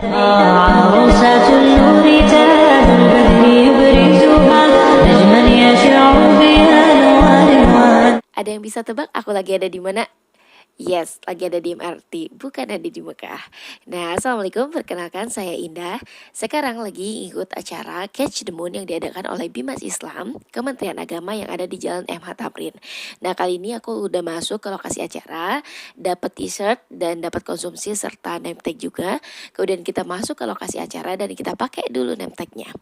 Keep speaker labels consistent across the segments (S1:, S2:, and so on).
S1: عروسة النور تاج البدر يبرزها نجما يشع بها الوان.
S2: Ada yang bisa tebak aku lagi ada di mana? Yes, lagi ada di MRT, bukan ada di Mekah. Nah, Assalamualaikum, perkenalkan saya Indah. Sekarang lagi ikut acara Catch the Moon yang diadakan oleh Bimas Islam, Kementerian Agama yang ada di Jalan MH Tamrin. Nah, kali ini aku udah masuk ke lokasi acara, dapat t-shirt dan dapat konsumsi serta name tag juga. Kemudian kita masuk ke lokasi acara dan kita pakai dulu name tagnya.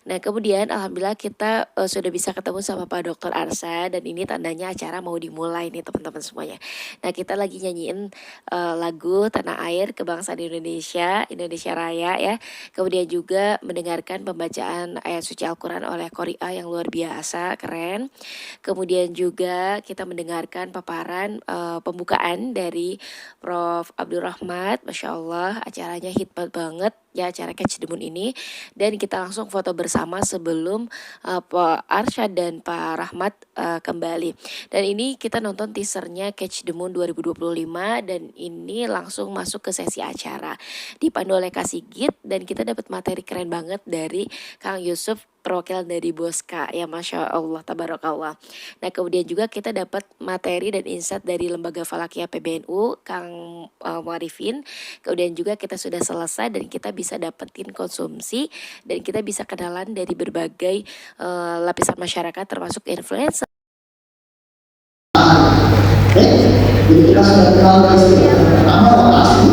S2: Nah, kemudian alhamdulillah kita sudah bisa ketemu sama Pak Dr. Arsa dan ini tandanya acara mau dimulai nih teman-teman semuanya. Nah, kita lagi nyanyiin lagu Tanah Air Kebangsaan Indonesia, Indonesia Raya ya. Kemudian juga mendengarkan pembacaan ayat suci Al-Quran oleh Qori'ah yang luar biasa, keren. Kemudian juga kita mendengarkan paparan pembukaan dari Prof. Abdul Rahmat, Masya Allah acaranya hikmat banget ya acara Catch the Moon ini. Dan kita langsung foto bersama sebelum Pak Arsyad dan Pak Rahmat kembali. Dan ini kita nonton teasernya Catch the Moon 2025 dan ini langsung masuk ke sesi acara. Dipandu oleh Kak Sigit dan kita dapat materi keren banget dari Kang Yusuf, perwakilan dari Boska ya, Masya Allah tabarakallah. Nah, kemudian juga kita dapat materi dan insight dari Lembaga Falakiyah PBNU Kang Warifin. Kemudian juga kita sudah selesai dan kita bisa dapetin konsumsi dan kita bisa kenalan dari berbagai lapisan masyarakat termasuk influencer.
S3: Jadi kita sudah kenal istilah pertama lokasi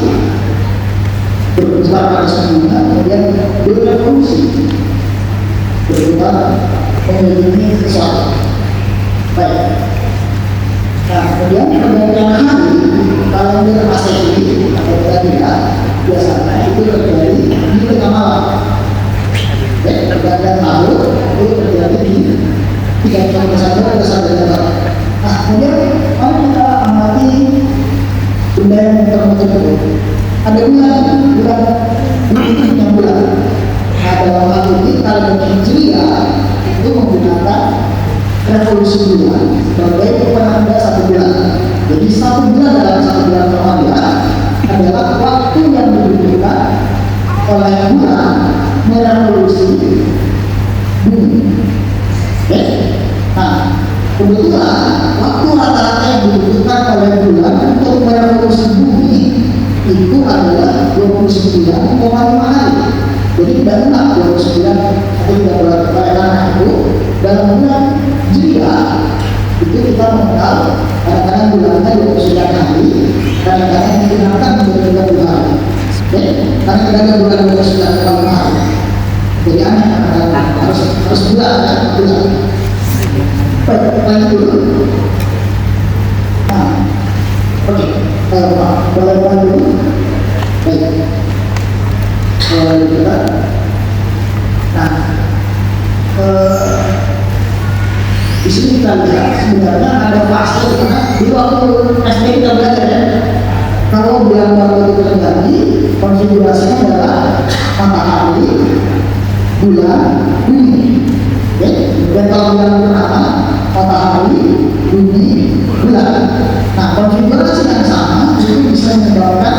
S3: berbicara pada semuanya, kemudian berrevolusi berbicara memiliki sesuatu. Baik. Nah, kemudian pergantian hari kalender Masehi atau tidak biasanya itu terjadi di tengah malam. Pergantian tahun itu terjadi di 31 Desember. Nah, kemudian mari kita amati benda yang tertentu. Ada bulan yang bulan. Nah, dalam hal ini kalender Hijriah itu menggunakan revolusi bulan sebagai penanda satu bulan. Jadi satu bulan dalam satu bulan Ramadan adalah waktu yang dibutuhkan oleh bulan merevolusi bumi. Nah, kebetulan waktu rata-rata yang dibutuhkan oleh bulan untuk merevolusi bumi itu adalah 29,5 hari. Jadi tidak benar 29 atau 30 karena itu dalam bulan Hijriah itu kita mengenal kadang-kadang bulannya 29 hari, kadang-kadang digunakan menjadi 30 hari. Karena tidak ada bulan 29,5 hari. Jadi aneh harus bulan ya, bulan. Baik, lanjut dulu. Nah, oke, boleh dulu. Baik, kita. Nah, di sini kita lihat sebenarnya ada fase karena di waktu SD kita belajar ya. Kalau bulan baru itu terjadi, konfigurasinya adalah matahari, bulan, bumi. Dan kalau bulan pertama matahari, bumi, bulan. Nah, konfigurasi yang sama itu bisa menyebabkan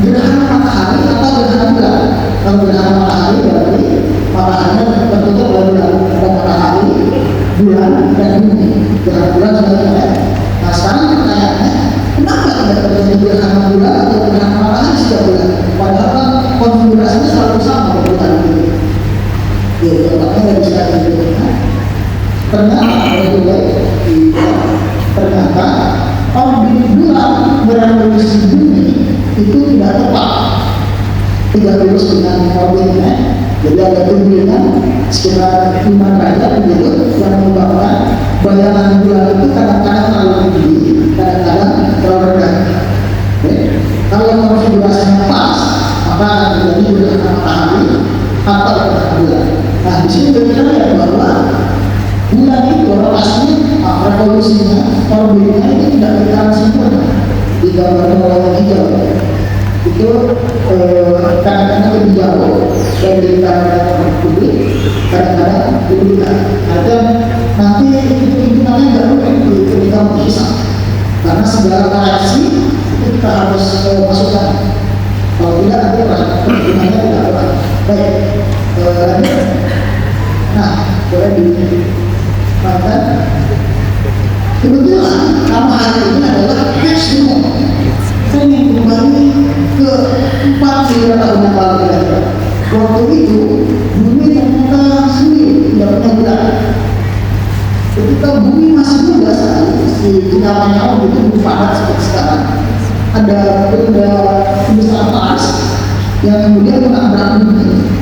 S3: gerhana matahari atau gerhana bulan. Kalau gerhana matahari berarti matahari tertutup oleh bulan. Ada matahari, bulan, dan bumi. Gerhana bulan sebenarnya. Nah, sekarang pertanyaannya, kenapa tidak terjadi gerhana bulan atau gerhana matahari setiap bulan? Padahal kan konfigurasinya selalu sama bulan ini. Ya, makanya dari sekarang itu. Ternyata orbit bulan merevolusi bumi itu tidak tepat, tidak lurus dengan orbitnya. Jadi ada kemungkinan sekitar 5 derajat begitu yang menyebabkan bayangan bulan itu kadang-kadang terlalu tinggi, kadang-kadang terlalu rendah. Kalau konfigurasinya pas, maka akan terjadi gerhana matahari atau gerhana bulan. Nah, di sini kita lihat bahwa bulan itu rotasinya, revolusinya, orbitnya itu tidak berjalan sempurna. Di gambar yang hijau itu kadang-kadang lebih jauh dari gambar publik, kadang-kadang lebih dekat. Ada nanti hitungannya nggak mungkin ketika menghisap, karena segala koreksi itu kita harus masukkan. Kalau tidak nanti Hitungannya tidak tepat. Baik, lanjut. Nah, boleh dimakan. Kebetulan nama hari ini adalah catch the moment. Saya ingin kembali ke 4 tahun yang lalu kira-kira. Waktu itu bumi ternyata sendiri, tidak punya bulan. Ketika bumi masih muda sekali, si nyawa-nyawa itu belum padat seperti sekarang. Ada benda besar Mars yang kemudian menabrak bumi.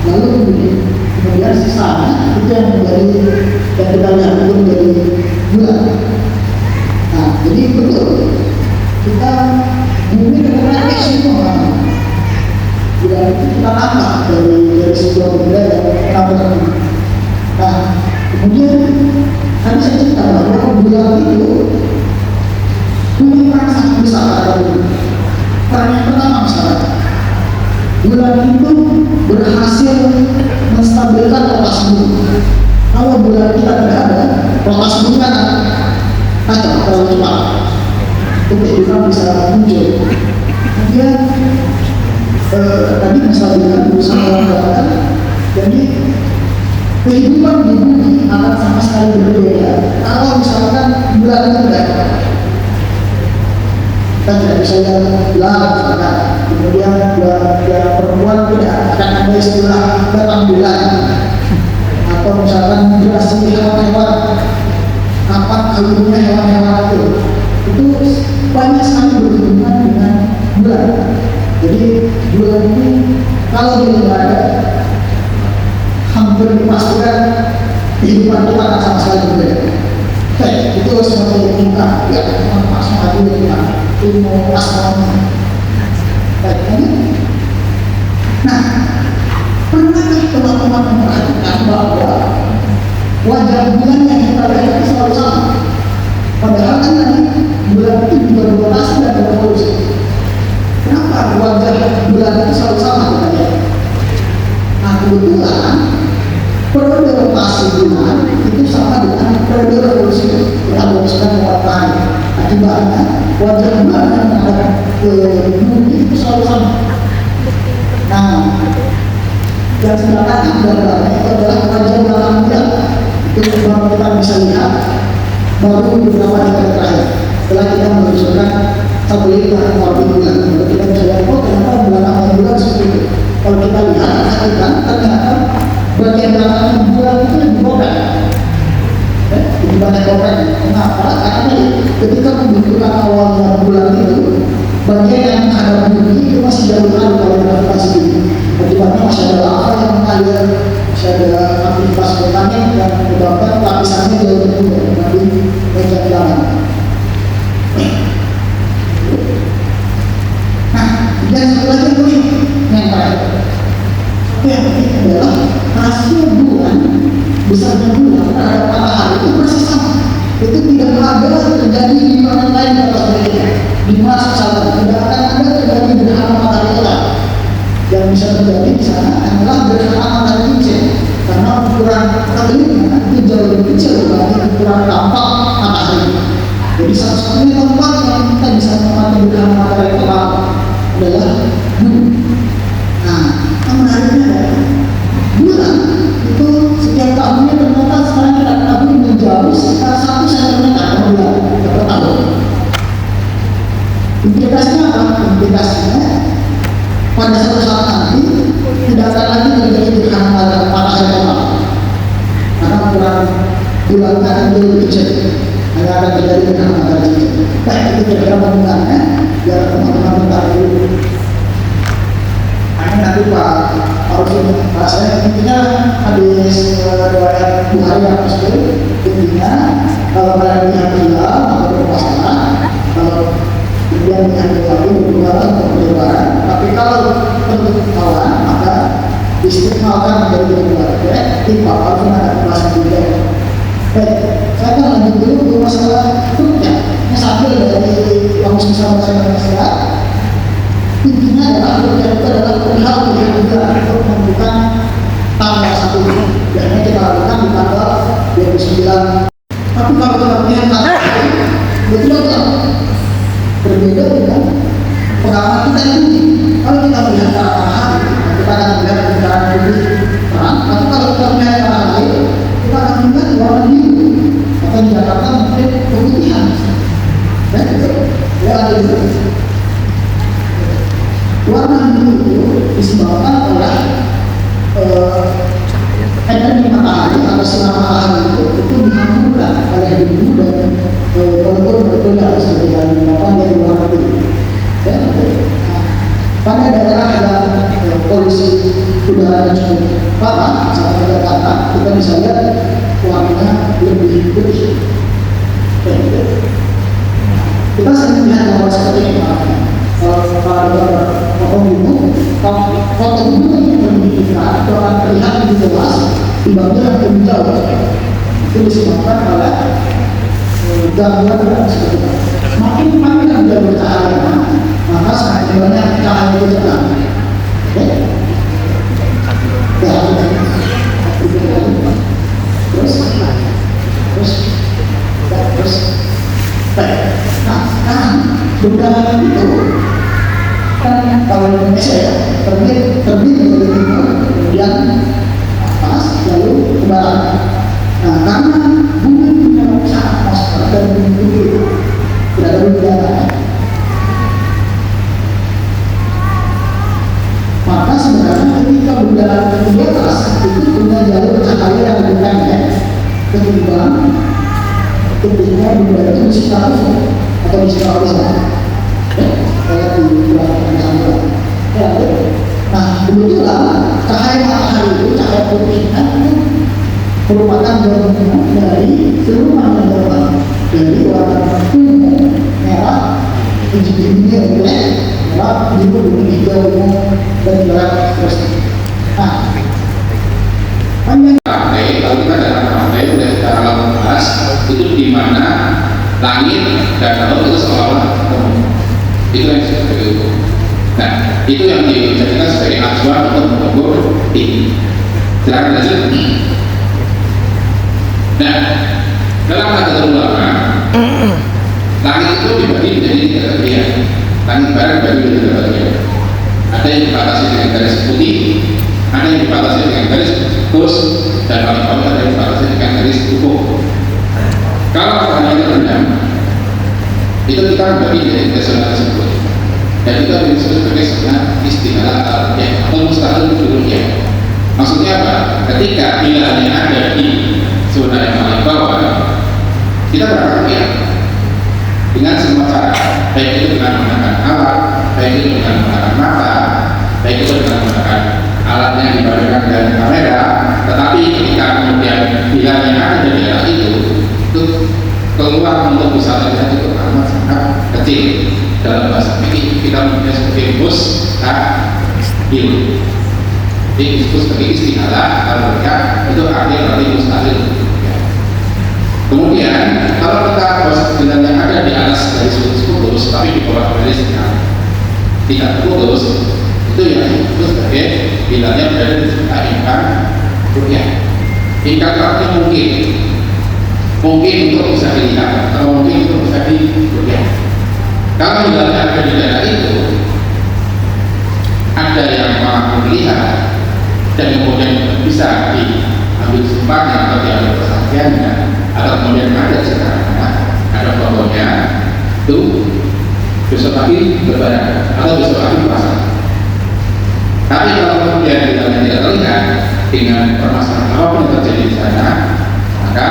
S3: Lalu kemudian sisanya itu yang menjadi yang kita lihat itu menjadi bulan. Nah, jadi betul kita bumi terkena semua. Bulan itu kita nampak dari sebuah benda yang menabrak bumi. Nah, kemudian tadi saya cerita bahwa bulan itu punya peran sangat besar pada bumi. Peran yang pertama misalnya, bulan itu berhasil menstabilkan rotasi bumi. Kalau bulan kita tidak ada, rotasi bumi kan kacau terlalu cepat. Kehidupan bisa muncul. Kemudian tadi menstabilkan berusaha melakukan, jadi kehidupan di bumi akan sama sekali berbeda kalau misalkan bulan itu tidak ada. Kita tidak bisa bilang misalkan kemudian yang perempuan tidak akan ada istilah datang bulan, atau misalkan migrasi hewan-hewan kapan kawinnya hewan-hewan itu banyak sekali berhubungan dengan bulan. Jadi bulan ini kalau dia tidak ada, hampir dipastikan kehidupan kita akan sama sekali berbeda. Itu seperti tingkat ya, langsung aja dengan ilmu astronomi. Nah, pernahkah teman-teman memperhatikan bahwa wajah bulan yang kita lihat itu selalu sama? Padahal kan tadi bulan itu juga berotasi dan berevolusi. Kenapa wajah bulan itu selalu sama kita lihat? Nah, kebetulan periode rotasi bulan itu sama dengan periode revolusi yang berlangsung beberapa hari. Akibatnya wajah bulan yang menghadap ke bumi itu selalu sama. Nah, yang sebelah kanan gambarnya itu adalah wajah belakang bulan. Itu baru kita bisa lihat baru beberapa dekade terakhir. Setelah kita meluncurkan satelit yang orbit bulan, baru kita bisa lihat oh ternyata belakang bulan seperti itu. Kalau kita lihat, ternyata bagian belakang bulan itu lebih kompleks. Lebih banyak kompleks. Kenapa? Karena ketika pembentukan awalnya bulan itu, bagian yang menghadap bumi itu masih jauh dari kalau gravitasi bumi. Akibatnya masih ada lava yang mengalir, masih ada aktivitas vulkanik yang menyebabkan lapisannya jauh lebih tinggi dibanding bagian belakang. Nah, dan satu lagi yang terakhir. Yang penting adalah rasio bulan besarnya bulan terhadap matahari itu persis sama. Itu tidak ada terjadi di planet lain di atas dunia. Di Mars misalnya tidak akan ada terjadi gerhana matahari total. Yang bisa terjadi di sana adalah gerhana matahari cincin, karena ukuran satelitnya itu jauh lebih kecil dibanding ukuran tampak matahari. Jadi satu-satunya tempat yang kita bisa mengamati gerhana matahari total adalah bumi. Nah, yang menariknya adalah bulan itu setiap tahunnya ternyata sekarang kita ketahui menjauh sekitar 1 cm per bulan per tahun. Implikasinya apa? Implikasinya pada suatu saat nanti tidak akan lagi terjadi gerhana matahari total, karena ukuran bulan akan lebih kecil, hanya akan terjadi gerhana matahari cincin. Baik, itu kira-kira penggunaannya biar teman-teman mengetahui. Nanti Pak harus bahasanya intinya habis riwayat Bukhari yang Muslim, intinya kalau kalian lihat hilal atau berpuasa, kalau kemudian lihat hilal itu berpuasa atau berlebaran, tapi kalau tertutup awan maka istiqmalkan menjadi berlebaran. Ya, Pak harus ada pembahasan juga. Baik, saya akan lanjut dulu ke masalah truknya. Ini sambil dari yang bisa saya Indonesia. Intinya adalah itu adalah perihal bulan untuk menentukan tanggal 1 biasanya kita lakukan di tanggal 29. Tapi kalau kita melihat tanggal betul-betul berbeda dengan pengalaman kita ini. Kalau kita melihat tanggal itu disebabkan oleh energi matahari atau sinar matahari itu dihamburkan oleh debu dan molekul-molekul yang seperti yang di luar negeri. Pada daerah yang polusi udara cukup parah, seperti Jakarta, kita bisa lihat warnanya lebih putih. Kita sering melihat gambar seperti ini, kalau gunung, foto gunung yang menunjukkan itu akan terlihat lebih jelas dibanding yang lebih jauh. Itu disebabkan oleh gangguan udara seperti itu. Semakin panjang dia bercahaya, maka semakin banyak cahaya itu datang. Oke? Ya, terus. Nah, benda itu kan kalau Indonesia ya terbit dari timur, kemudian atas, lalu ke barat. Nah, karena bumi punya atmosfer dan bumi itu tidak ada udara, maka sebenarnya ketika udara di atas itu punya jalur cahaya yang lebih pendek ketimbang ketika udara itu di sekitar atau di sekitar horizontal. Kayak di belakang samudera. Nah, kebetulan cahaya matahari itu, cahaya putihnya itu merupakan gabungan dari seluruh warna terbang, dari warna ungu, merah, hijau-hijau, merah, biru, hijau, dan merah terus. Nah, panjang.
S4: Kalau kita dalam rantai sudah secara luas itu di mana langit dan laut itu seolah-olah ketemu. Itu yang seperti itu. Nah, itu yang dijadikan sebagai acuan untuk mengukur tinggi. Silakan lanjut. Nah, dalam kata ulama, langit itu dibagi menjadi 3 bagian. Langit barat dibagi menjadi 3 bagian. Ada yang dibatasi dengan garis putih, ada yang dibatasi dengan garis kurs, dan paling bawah ada yang dibatasi dengan garis ufuk. Kalau matahari itu rendah, itu kita membagi dari zona tersebut, dan itu disebut sebagai zona istimewa atau mustahil dunia. Maksudnya apa? Ketika hilal yang ada di zona yang paling bawah, kita berpikir dengan semua cara, baik itu dengan menggunakan alat, baik itu dengan menggunakan mata, baik itu dengan menggunakan alat yang dipadukan dengan kamera. Tetapi ketika kemudian hilal yang ada di daerah itu keluar untuk bisa terlihat itu amat sangat kecil. Dalam bahasa fikih kita mempunyai sebagai mustahil. Jadi disebut sebagai istihalah kalau mereka itu artinya berarti mustahil. Kemudian kalau kita posisi yang ada di atas garis putus tapi di bawah garis yang tidak putus, itu yang disebut sebagai bilangnya berada di sekitar ingkar rukyah. Ingkar artinya mungkin untuk bisa dilihat atau mungkin untuk bisa dilihat. Kalau hilangnya ada di daerah itu, ada yang mampu melihat dan kemudian bisa diambil sumpahnya atau diambil persaksiannya, atau kemudian ada ceritanya, ada fotonya, itu besok pagi berbadan atau besok pagi puasa. Tapi kalau kemudian hilangnya tidak terlihat dengan permasalahan apapun yang terjadi di sana, maka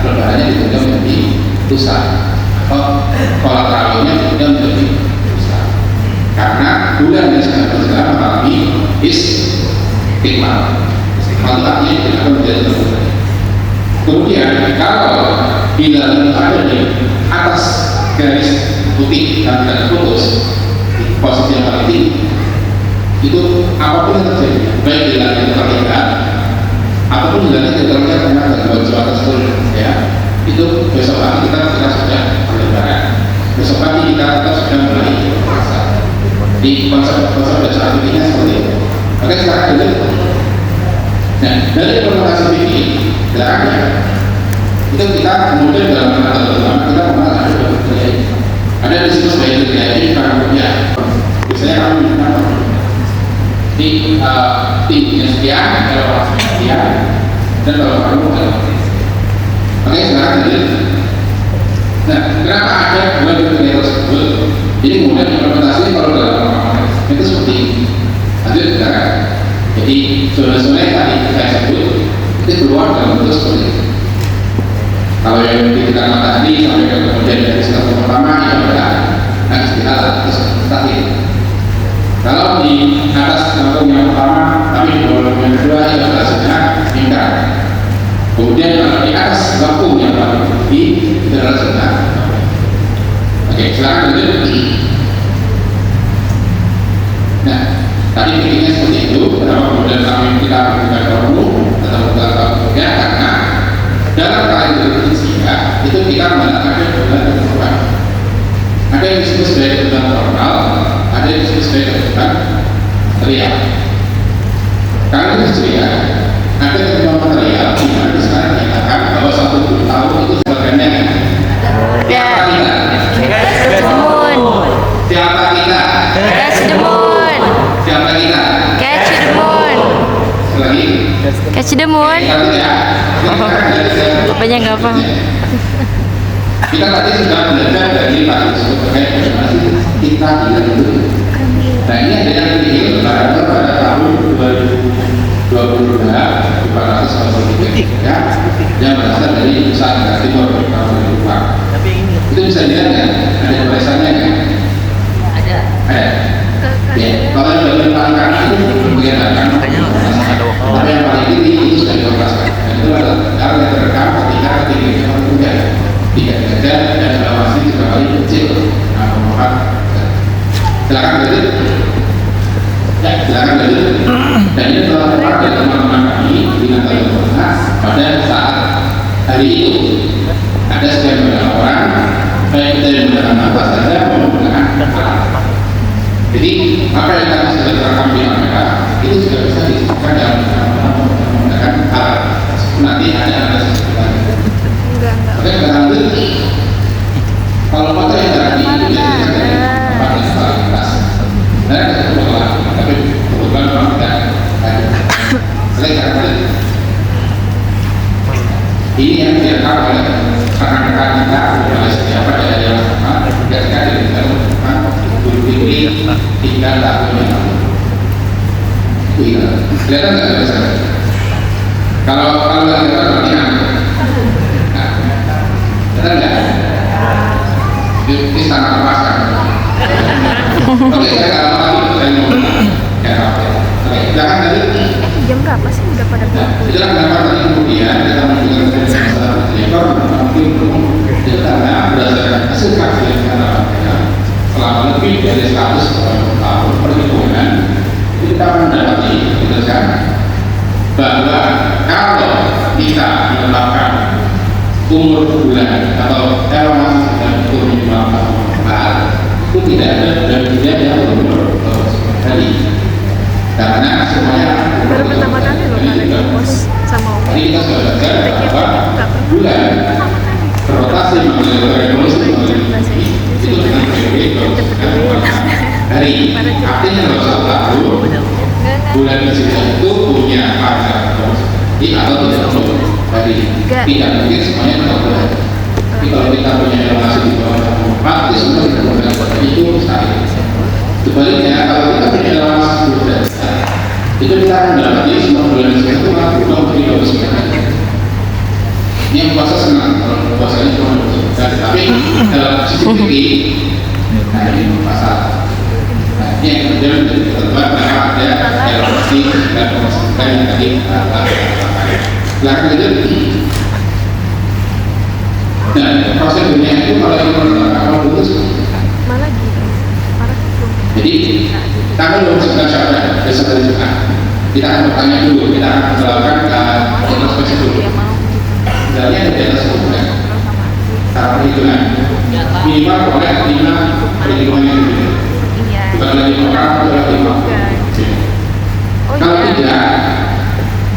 S4: lebarannya ditunda menjadi lusa atau sholat tarawihnya ditunda menjadi lusa karena bulan yang sedang berjalan mengalami istiqmal itu artinya tidak akan menjadi terbuka. Kemudian kalau hilal itu ada di atas garis putih dan tidak terputus di posisi yang paling tinggi, itu apapun yang terjadi, baik hilal itu terlihat ataupun hilangnya tidak terlihat karena gangguan cuaca tersebut, ya, itu besok pagi kita sudah berlebaran, besok pagi kita sudah mulai puasa. Di konsep dasar fikihnya seperti itu. Oke, sekarang dulu. Nah, dari implementasi fikih belakangnya itu kita kemudian dalam kata ulama kita mengenal ada dua kriteria ini. Ada di situ sebagai kriteria ini karena biasanya kami menggunakan di tingginya sekian, elevasinya sekian, dan kalau perlu elevasi. Oke, sekarang lanjut. Nah, kenapa ada dua kriteria tersebut? Jadi kemudian implementasinya kalau dalam itu seperti ini. Jadi zona-zona yang tadi saya sebut itu keluar dalam bentuk seperti itu. Kalau yang ditekan matahari sampai ke kemudian dari satu pertama itu adalah istirahat terus mustahil. Kalau di atas lambung yang pertama tapi di bawah lambung yang kedua itu adalah zona ingkar. Kemudian kalau di atas lambung yang paling tinggi itu adalah zona. Oke, silakan lanjut. Nah, tadi pikirnya seperti itu. Kenapa kemudian kami kita menggunakan hormon atau menggunakan ya karena dalam kalender Hijriah itu kita menggunakan bulan ketentuan. Ada yang disebut sebagai bulan normal, ada yang disebut sebagai bulan material. Kalender Hijriah ada ketentuan material di mana sekarang dikatakan bahwa satu tahun itu sebenarnya siapa kita? Siapa kita?
S2: Catch the moon.
S4: Siapa kita?
S2: Catch the moon.
S4: Lagi?
S2: Catch the moon. Bapaknya nggak paham.
S4: Kita tadi sudah belajar dari Pak Yusuf terkait bagaimana sih kita itu. Nah ini ada yang kecil pada tahun 2022 493 ya, yang berasal dari Nusa Tenggara Timur tahun 2004. Itu bisa dilihat kan? Ada tulisannya kan? Ada. Ya, kalau yang bagian paling kanan itu bagian kanan. Tapi yang paling kiri itu sudah dioperasikan. Itu adalah cara yang terekam ketika ketinggian hujan tidak ada dan elevasi juga paling kecil. Nah, pemohon silakan lanjut. Ya, silakan lanjut. Dan ini telah tepat dari teman-teman kami di Natal pada saat hari itu ada sekian banyak orang baik kita yang menggunakan apa saja menggunakan alat. Jadi apa yang tadi sudah terekam di kamera itu juga bisa disebutkan dalam menggunakan alat. Nanti ada sesuatu. Oke, kita lanjut. Kalau foto yang tadi itu biasanya dari tempat yang paling atas. Saya ada satu foto lagi, tapi kebetulan memang tidak ada. Silakan. Ini yang direkam oleh rekan-rekan kita oleh siapa dari yang sama ketika dari dalam Idul Fitri 3 tahun yang lalu. Iya, kelihatan nggak bisa? Kalau nggak kelihatan berarti kelihatan nggak? Ini sangat terpaksa. Oke, saya nggak lama lagi saya mau ya apa? Oke, silakan tadi.
S2: Jam berapa sih udah pada
S4: Itulah kenapa tadi kemudian kita menggunakan masalah ekor mungkin itu karena berdasarkan hasil kajian karena selama lebih dari 100 tahun perhitungan kita mendapati berdasarkan bahwa kalau kita menetapkan umur bulan atau elongasi bulan itu minimal 4 itu tidak ada dan tidak ada umur hari karena semuanya
S2: baru pertama kali loh kalian di pos sama Om.
S4: Jadi kita sudah belajar bahwa bulan berrotasi mengalir revolusi itu dengan periode hari. Artinya dalam satu tahun bulan Hijriah itu punya masa di atau tidak perlu hari. Tidak mungkin semuanya tidak boleh. Tapi kalau kita punya elongasi di bawah 4 itu semua tidak boleh. Itu mustahil. Sebaliknya kalau kita punya elongasi itu kita akan mendapati semua bulan Hijriah itu akan berubah menjadi 29. Ini yang puasa senang kalau puasanya cuma 29. Tapi dalam sisi fikih, nah ini masalah. Nah ini yang kemudian menjadi ketentuan karena ada elongasi dan pemasukan yang tadi silakan lanjut. Nah prosedurnya itu kalau itu kalau putus
S2: malah gitu.
S4: jadi kami belum sebentar Syawal besok hari Jumat kita akan bertanya dulu, kita akan melakukan introspeksi dulu. Sebenarnya ada di atas bulan cara perhitungan minimal oleh 5 perhitungan yang berbeda bukan lagi orang atau lagi 5. Kalau tidak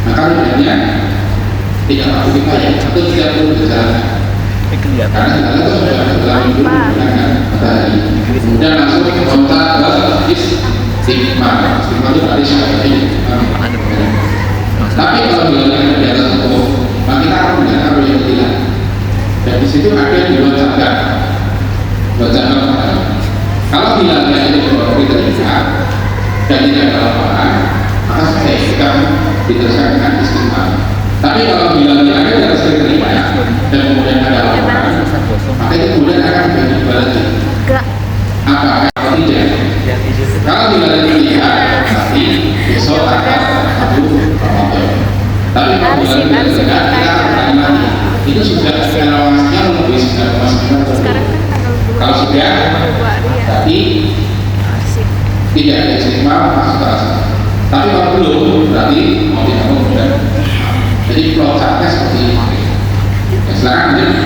S4: maka tidaknya tidak perlu kita ya atau tidak perlu berjalan karena kita itu sudah dalam minggu menggunakan matahari kemudian langsung kontak ke stigma itu berarti seperti ini. Tapi kalau bilangan di atas itu maka kita akan menggunakan yang tidak dan di situ ada dua cabang kalau bilangnya itu di bawah kriteria dan tidak ada laporan maka sebaiknya kita diteruskan dengan istiqomah. Tapi kalau bila ada yang sering terima dan kemudian ada laporan, maka itu kemudian akan menjadi balik. Apakah atau tidak? Kalau tidak dilihat, berarti besok akan satu Ramadan. Tapi kalau tidak dilihat, kita akan lagi. Itu sudah evaluasinya lebih sudah masukkan. Kalau sudah, berarti tidak ada istiqomah masuk ke asal. Tapi kalau belum, berarti mau tidak mau sudah. Jadi flowchartnya seperti ini. Ya, silakan lanjut.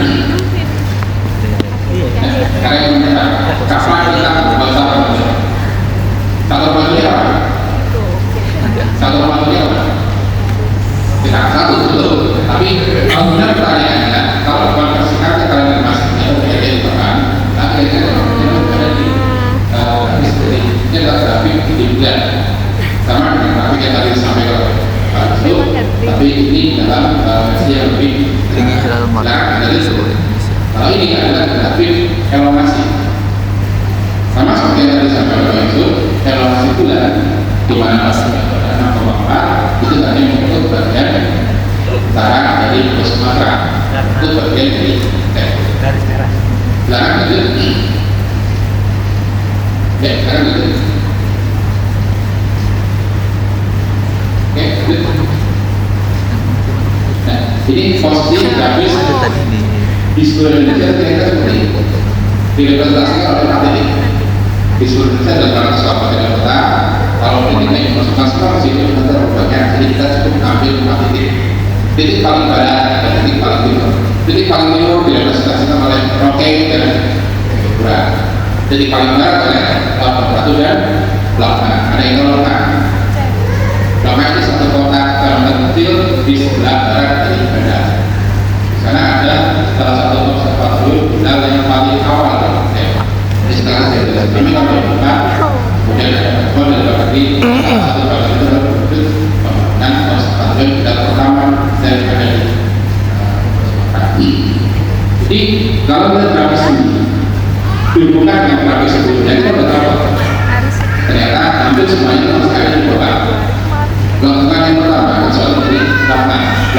S4: Karena yang benar, kapan kita bahasa Ramadan? Satu Ramadan apa? Satu Ramadan apa? Tidak satu betul. Tapi kalau benar pertanyaannya, kalau konversi kata kalian masuknya berbeda di depan, akhirnya ada di seperti ini adalah grafik di bulan sama dengan grafik yang tadi disampaikan oleh Pak Yusuf, tapi ini dalam versi yang lebih dari sebelumnya. Kalau ini adalah grafik evaluasi, sama seperti yang tadi disampaikan oleh Pak Yusuf, evaluasi bulan di mana masuknya pada 6,4 itu tadi untuk bagian utara dari Pulau Sumatera, itu bagian dari garis merah. Sekarang lanjut. Ya, sekarang lanjut. Oke, lanjut. Nah, ini posisi grafis di seluruh Indonesia kira-kira seperti itu. Direpresentasikan oleh 4 titik. Di seluruh Indonesia ada 400 kabupaten kota. Kalau titiknya masuk-masuk masih itu antara banyak. Jadi kita cukup ambil 4 titik. Titik paling barat dan titik paling timur. Titik paling timur direpresentasikan oleh Roke dan Jayapura. Titik paling barat oleh Labuan Batu dan Labuan. Ada yang Labuan. Labuan itu satu kota kecamatan kecil di sebelah barat dari Bandar. Di sana ada salah satu observatorium hilal yang paling awal. Jadi sekarang saya jelas. Kami kalau buka, kemudian ada telepon dan bakti salah satu bakti itu adalah pembangunan observatorium hilal pertama saya ada di. Jadi kalau kita grafis ini dihubungkan dengan grafis sebelumnya kita berapa? Ternyata hampir semuanya sama sekali di bawah. Lakukan yang pertama, soal dari 8.